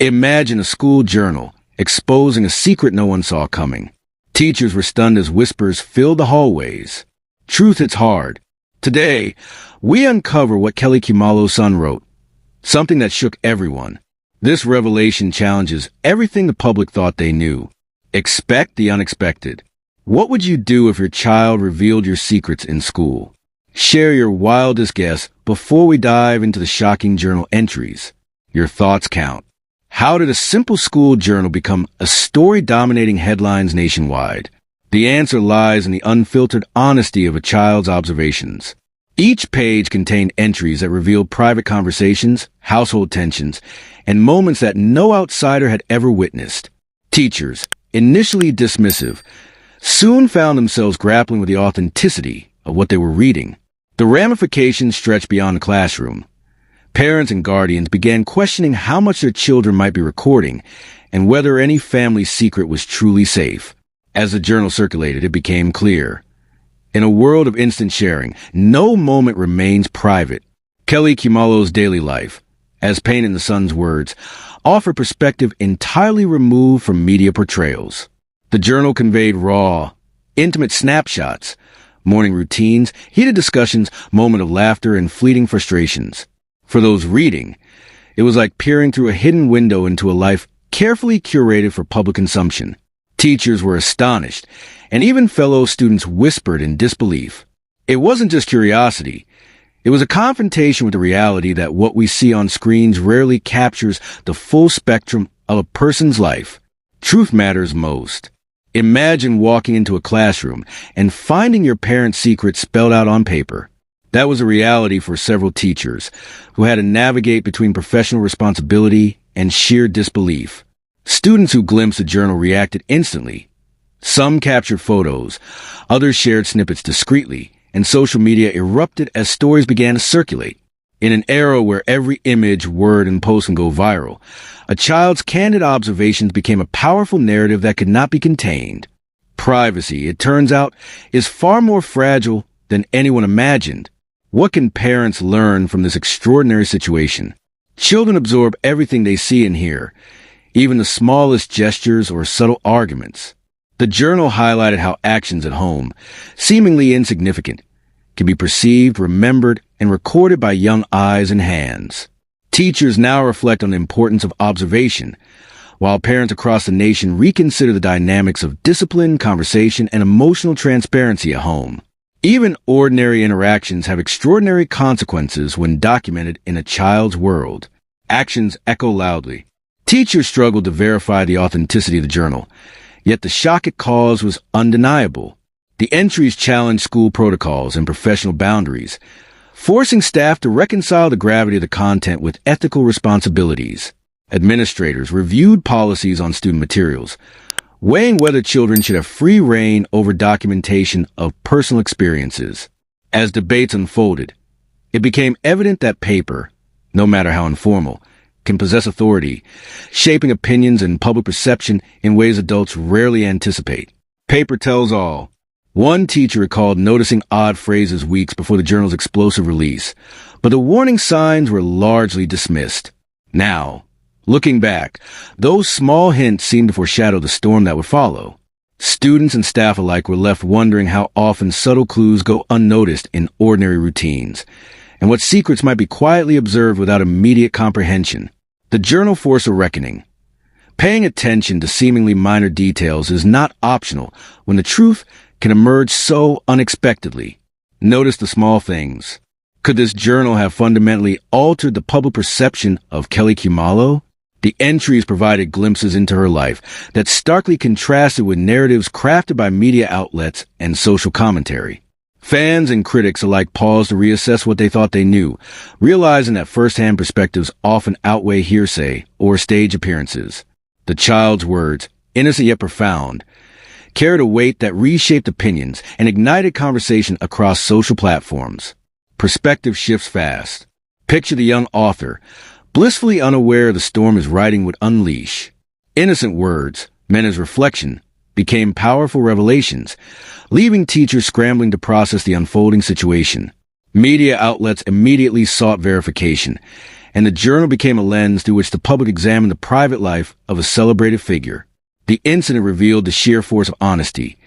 Imagine a school journal exposing a secret no one saw coming. Teachers were stunned as whispers filled the hallways. Truth hits hard. Today, we uncover what Kelly Khumalo's son wrote, something that shook everyone. This revelation challenges everything the public thought they knew. Expect the unexpected. What would you do if your child revealed your secrets in school? Share your wildest guess before we dive into the shocking journal entries. Your thoughts count. How did a simple school journal become a story dominating headlines nationwide? The answer lies in the unfiltered honesty of a child's observations. Each page contained entries that revealed private conversations, household tensions, and moments that no outsider had ever witnessed. Teachers, initially dismissive, soon found themselves grappling with the authenticity of what they were reading. The ramifications stretched beyond the classroom. Parents and guardians began questioning how much their children might be recording and whether any family secret was truly safe. As the journal circulated, it became clear. In a world of instant sharing, no moment remains private. Kelly Khumalo's daily life, as painted in the son's words, offered perspective entirely removed from media portrayals. The journal conveyed raw, intimate snapshots, morning routines, heated discussions, moment of laughter, and fleeting frustrations. For those reading, it was like peering through a hidden window into a life carefully curated for public consumption. Teachers were astonished, and even fellow students whispered in disbelief. It wasn't just curiosity. It was a confrontation with the reality that what we see on screens rarely captures the full spectrum of a person's life. Truth matters most. Imagine walking into a classroom and finding your parents' secrets spelled out on paper. That was a reality for several teachers who had to navigate between professional responsibility and sheer disbelief. Students who glimpsed the journal reacted instantly. Some captured photos, others shared snippets discreetly, and social media erupted as stories began to circulate. In an era where every image, word, and post can go viral, a child's candid observations became a powerful narrative that could not be contained. Privacy, it turns out, is far more fragile than anyone imagined. What can parents learn from this extraordinary situation? Children absorb everything they see and hear, even the smallest gestures or subtle arguments. The journal highlighted how actions at home, seemingly insignificant, can be perceived, remembered, and recorded by young eyes and hands. Teachers now reflect on the importance of observation, while parents across the nation reconsider the dynamics of discipline, conversation, and emotional transparency at home. Even ordinary interactions have extraordinary consequences when documented in a child's world. Actions echo loudly. Teachers struggled to verify the authenticity of the journal, yet the shock it caused was undeniable. The entries challenged school protocols and professional boundaries, forcing staff to reconcile the gravity of the content with ethical responsibilities. Administrators reviewed policies on student materials, weighing whether children should have free rein over documentation of personal experiences. As debates unfolded, it became evident that paper, no matter how informal, can possess authority, shaping opinions and public perception in ways adults rarely anticipate. Paper tells all. One teacher recalled noticing odd phrases weeks before the journal's explosive release, but the warning signs were largely dismissed. Now, looking back, those small hints seemed to foreshadow the storm that would follow. Students and staff alike were left wondering how often subtle clues go unnoticed in ordinary routines, and what secrets might be quietly observed without immediate comprehension. The journal forced a reckoning. Paying attention to seemingly minor details is not optional when the truth can emerge so unexpectedly. Notice the small things. Could this journal have fundamentally altered the public perception of Kelly Khumalo? The entries provided glimpses into her life that starkly contrasted with narratives crafted by media outlets and social commentary. Fans and critics alike paused to reassess what they thought they knew, realizing that first-hand perspectives often outweigh hearsay or stage appearances. The child's words, innocent yet profound, carried a weight that reshaped opinions and ignited conversation across social platforms. Perspective shifts fast. Picture the young author, blissfully unaware the storm his writing would unleash. Innocent words, meant as reflection, became powerful revelations, leaving teachers scrambling to process the unfolding situation. Media outlets immediately sought verification, and the journal became a lens through which the public examined the private life of a celebrated figure. The incident revealed the sheer force of honesty,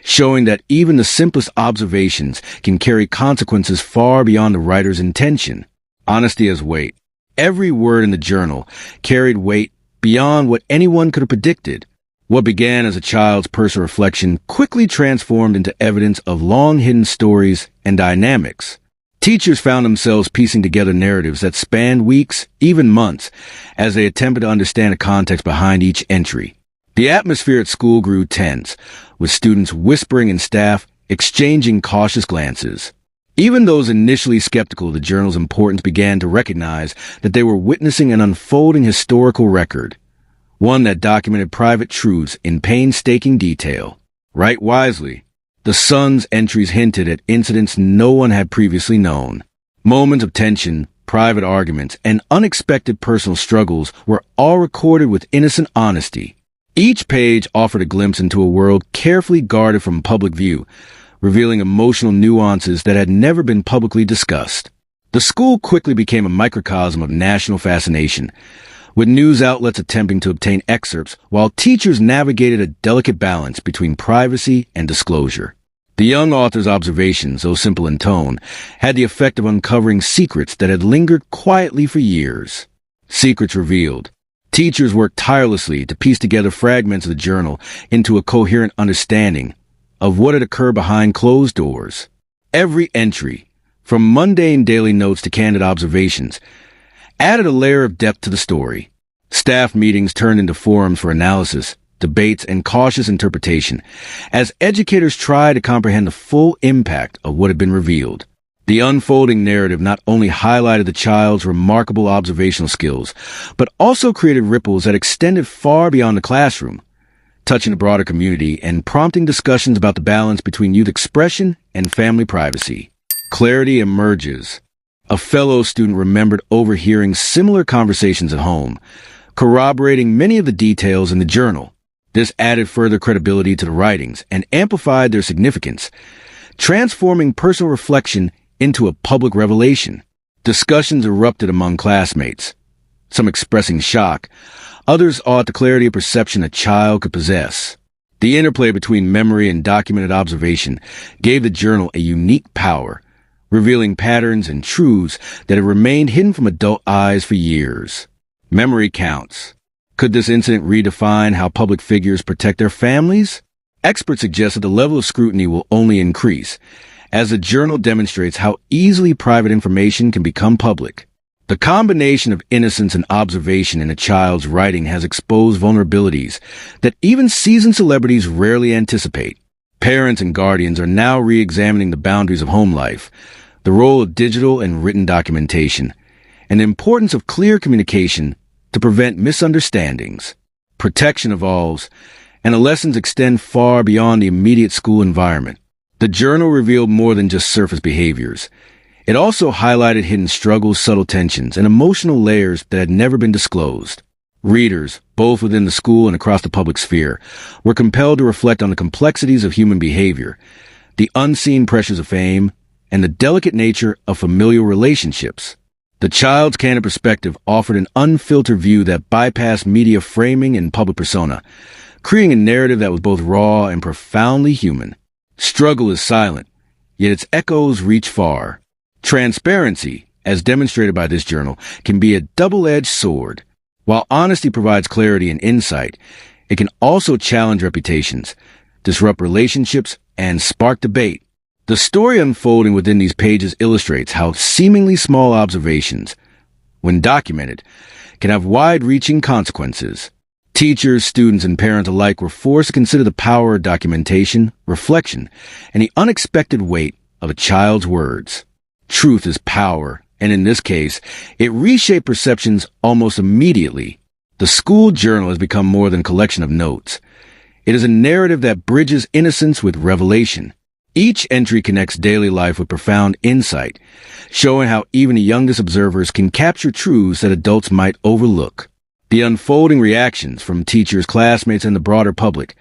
showing that even the simplest observations can carry consequences far beyond the writer's intention. Honesty has weight. Every word in the journal carried weight beyond what anyone could have predicted. What began as a child's personal reflection quickly transformed into evidence of long-hidden stories and dynamics. Teachers found themselves piecing together narratives that spanned weeks, even months, as they attempted to understand the context behind each entry. The atmosphere at school grew tense, with students whispering and staff exchanging cautious glances. Even those initially skeptical of the journal's importance began to recognize that they were witnessing an unfolding historical record, one that documented private truths in painstaking detail. Write wisely. The Sun's entries hinted at incidents no one had previously known. Moments of tension, private arguments, and unexpected personal struggles were all recorded with innocent honesty. Each page offered a glimpse into a world carefully guarded from public view, revealing emotional nuances that had never been publicly discussed. The school quickly became a microcosm of national fascination, with news outlets attempting to obtain excerpts while teachers navigated a delicate balance between privacy and disclosure. The young author's observations, though simple in tone, had the effect of uncovering secrets that had lingered quietly for years. Secrets revealed. Teachers worked tirelessly to piece together fragments of the journal into a coherent understanding of what had occurred behind closed doors. Every entry, from mundane daily notes to candid observations, added a layer of depth to the story. Staff meetings turned into forums for analysis, debates, and cautious interpretation, as educators tried to comprehend the full impact of what had been revealed. The unfolding narrative not only highlighted the child's remarkable observational skills, but also created ripples that extended far beyond the classroom, touching the broader community and prompting discussions about the balance between youth expression and family privacy. Clarity emerges. A fellow student remembered overhearing similar conversations at home, corroborating many of the details in the journal. This added further credibility to the writings and amplified their significance, transforming personal reflection into a public revelation. Discussions erupted among classmates, some expressing shock, others awed the clarity of perception a child could possess. The interplay between memory and documented observation gave the journal a unique power, revealing patterns and truths that had remained hidden from adult eyes for years. Memory counts. Could this incident redefine how public figures protect their families? Experts suggest that the level of scrutiny will only increase, as the journal demonstrates how easily private information can become public. The combination of innocence and observation in a child's writing has exposed vulnerabilities that even seasoned celebrities rarely anticipate. Parents and guardians are now re-examining the boundaries of home life, the role of digital and written documentation, and the importance of clear communication to prevent misunderstandings. Protection evolves, and the lessons extend far beyond the immediate school environment. The journal revealed more than just surface behaviors. It also highlighted hidden struggles, subtle tensions, and emotional layers that had never been disclosed. Readers, both within the school and across the public sphere, were compelled to reflect on the complexities of human behavior, the unseen pressures of fame, and the delicate nature of familial relationships. The child's candid perspective offered an unfiltered view that bypassed media framing and public persona, creating a narrative that was both raw and profoundly human. Struggle is silent, yet its echoes reach far. Transparency, as demonstrated by this journal, can be a double-edged sword. While honesty provides clarity and insight, it can also challenge reputations, disrupt relationships, and spark debate. The story unfolding within these pages illustrates how seemingly small observations, when documented, can have wide-reaching consequences. Teachers, students, and parents alike were forced to consider the power of documentation, reflection, and the unexpected weight of a child's words. Truth is power, and in this case, it reshaped perceptions almost immediately. The school journal has become more than a collection of notes. It is a narrative that bridges innocence with revelation. Each entry connects daily life with profound insight, showing how even the youngest observers can capture truths that adults might overlook. The unfolding reactions from teachers, classmates, and the broader public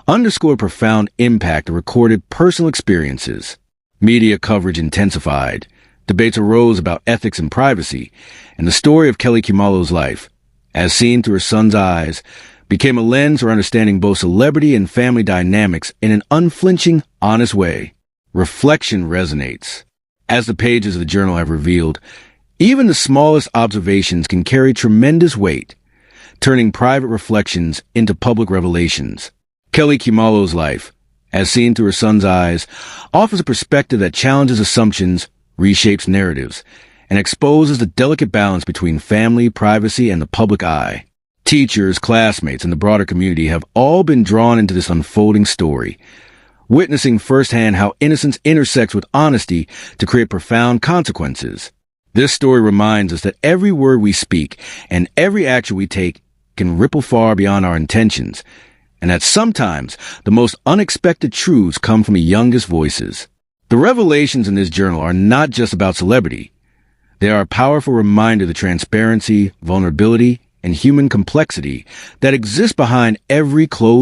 underscore the profound impact of recorded personal experiences. Media coverage intensified. Debates arose about ethics and privacy, and the story of Kelly Khumalo's life, as seen through her son's eyes, became a lens for understanding both celebrity and family dynamics in an unflinching, honest way. Reflection resonates. As the pages of the journal have revealed, even the smallest observations can carry tremendous weight, turning private reflections into public revelations. Kelly Khumalo's life, as seen through her son's eyes, offers a perspective that challenges assumptions, reshapes narratives, and exposes the delicate balance between family, privacy, and the public eye. Teachers, classmates, and the broader community have all been drawn into this unfolding story, witnessing firsthand how innocence intersects with honesty to create profound consequences. This story reminds us that every word we speak and every action we take can ripple far beyond our intentions, and that sometimes the most unexpected truths come from the youngest voices. The revelations in this journal are not just about celebrity. They are a powerful reminder of the transparency, vulnerability, and human complexity that exists behind every closed